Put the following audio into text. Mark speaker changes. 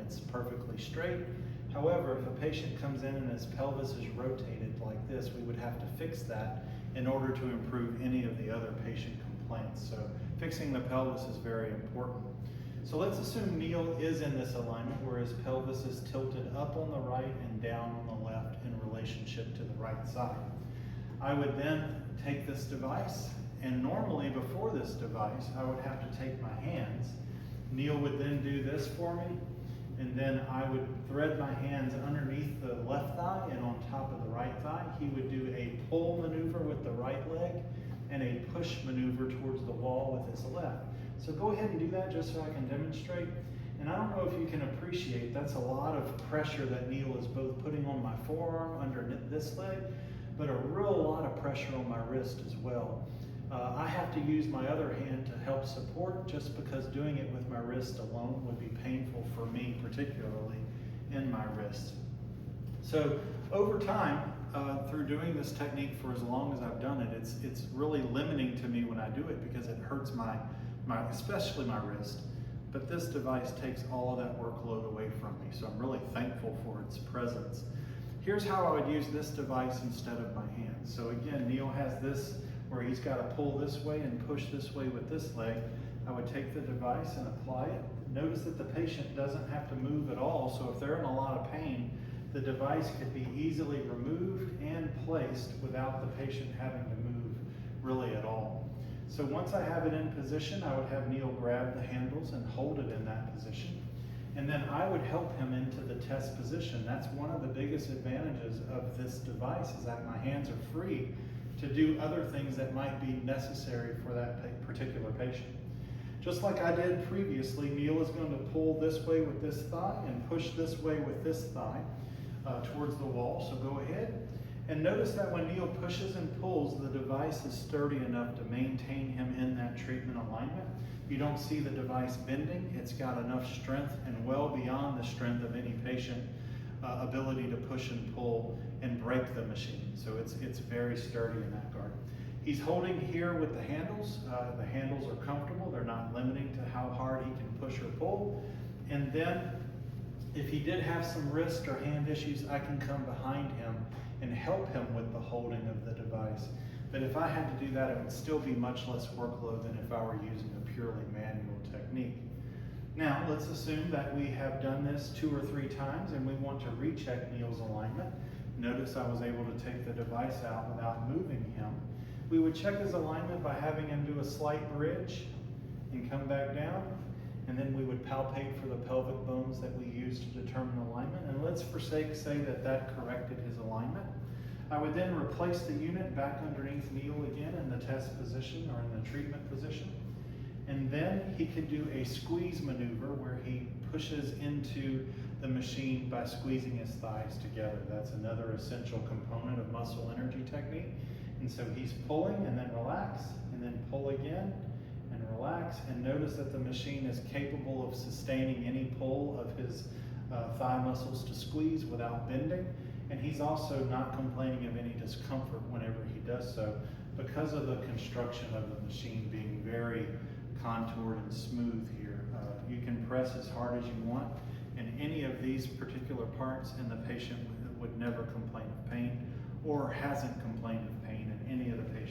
Speaker 1: it's perfectly straight. However, if a patient comes in and his pelvis is rotated like this, we would have to fix that in order to improve any of the other patient complaints. So fixing the pelvis is very important. So let's assume Neil is in this alignment where his pelvis is tilted up on the right and down on the left in relationship to the right side. I would then take this device, and normally before this device, I would have to take my hands. Neil would then do this for me, and then I would thread my hands underneath the left thigh and on top of the right thigh. He would do a pull maneuver with the right leg and a push maneuver towards the wall with his left. So go ahead and do that just so I can demonstrate. And I don't know if you can appreciate, that's a lot of pressure that Neil is both putting on my forearm under this leg, but a real lot of pressure on my wrist as well. I have to use my other hand to help support just because doing it with my wrist alone would be painful for me, particularly in my wrist. So over time, through doing this technique for as long as I've done it, it's really limiting to me when I do it because it hurts especially my wrist. But this device takes all of that workload away from me, so I'm really thankful for its presence. Here's how I would use this device instead of my hands. So again, Neil has this where he's got to pull this way and push this way with this leg. I would take the device and apply it. Notice that the patient doesn't have to move at all, so if they're in a lot of pain, the device could be easily removed and placed without the patient having to move really at all. So once I have it in position, I would have Neil grab the handles and hold it in that position. And then I would help him into the test position. That's one of the biggest advantages of this device, is that my hands are free to do other things that might be necessary for that particular patient. Just like I did previously, Neil is going to pull this way with this thigh and push this way with this thigh towards the wall. So go ahead. And notice that when Neil pushes and pulls, the device is sturdy enough to maintain him in that treatment alignment. You don't see the device bending. It's got enough strength and well beyond the strength of any patient ability to push and pull and break the machine. So it's very sturdy in that regard. He's holding here with the handles. The handles are comfortable. They're not limiting to how hard he can push or pull. And then if he did have some wrist or hand issues, I can come behind him and help him with the holding of the device. But if I had to do that, it would still be much less workload than if I were using a purely manual technique. Now, let's assume that we have done this 2 or 3 times and we want to recheck Neil's alignment. Notice I was able to take the device out without moving him. We would check his alignment by having him do a slight bridge and come back down. And then we would palpate for the pelvic bones that we use to determine alignment. And let's for sake say that that corrected his alignment. I would then replace the unit back underneath Neil again in the test position or in the treatment position. And then he could do a squeeze maneuver where he pushes into the machine by squeezing his thighs together. That's another essential component of muscle energy technique. And so he's pulling and then relax, and then pull again and relax. And notice that the machine is capable of sustaining any pull of his thigh muscles to squeeze without bending. And he's also not complaining of any discomfort whenever he does so, because of the construction of the machine being very contoured and smooth here. You can press as hard as you want in any of these particular parts, and the patient would never complain of pain, or hasn't complained of pain in any of the patients